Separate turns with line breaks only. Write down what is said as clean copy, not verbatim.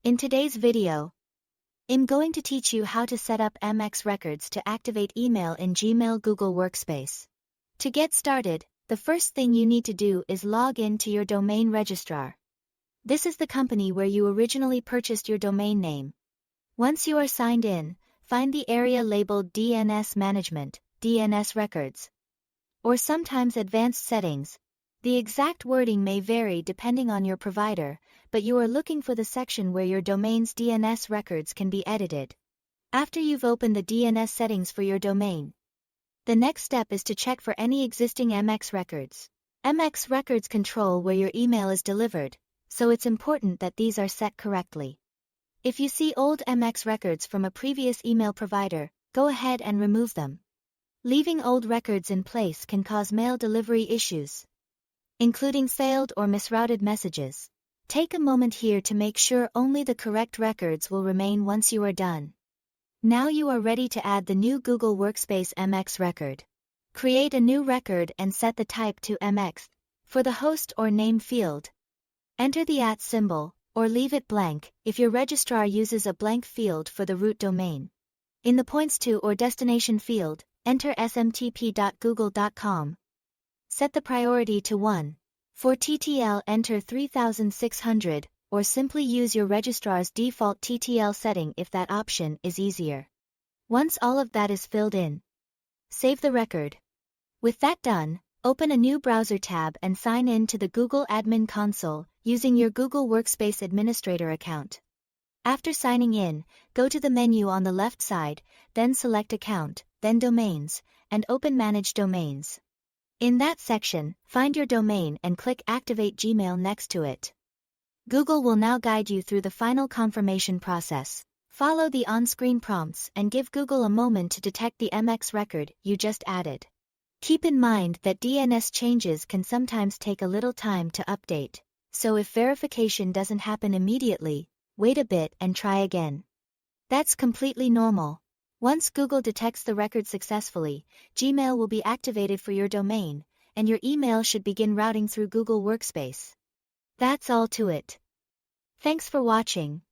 In today's video, I'm going to teach you how to set up MX records to activate email in Gmail Google Workspace. To get started, the first thing you need to do is log in to your domain registrar. This is the company where you originally purchased your domain name. Once you are signed in, find the area labeled DNS Management, DNS Records, or sometimes Advanced Settings. The exact wording may vary depending on your provider, but you are looking for the section where your domain's DNS records can be edited. After you've opened the DNS settings for your domain, the next step is to check for any existing MX records. MX records control where your email is delivered, so it's important that these are set correctly. If you see old MX records from a previous email provider, go ahead and remove them. Leaving old records in place can cause mail delivery issues, including failed or misrouted messages. Take a moment here to make sure only the correct records will remain once you are done. Now you are ready to add the new Google Workspace MX record. Create a new record and set the type to MX. For the host or name field, enter the @ symbol, or leave it blank if your registrar uses a blank field for the root domain. In the points to or destination field, enter smtp.google.com. Set the priority to 1. For TTL, enter 3600, or simply use your registrar's default TTL setting if that option is easier. Once all of that is filled in, save the record. With that done, open a new browser tab and sign in to the Google Admin Console using your Google Workspace Administrator account. After signing in, go to the menu on the left side, then select Account, then Domains, and open Manage Domains. In that section, find your domain and click Activate Gmail next to it. Google will now guide you through the final confirmation process. Follow the on-screen prompts and give Google a moment to detect the MX record you just added. Keep in mind that DNS changes can sometimes take a little time to update, so if verification doesn't happen immediately, wait a bit and try again. That's completely normal. Once Google detects the record successfully, Gmail will be activated for your domain, and your email should begin routing through Google Workspace. That's all to it. Thanks for watching.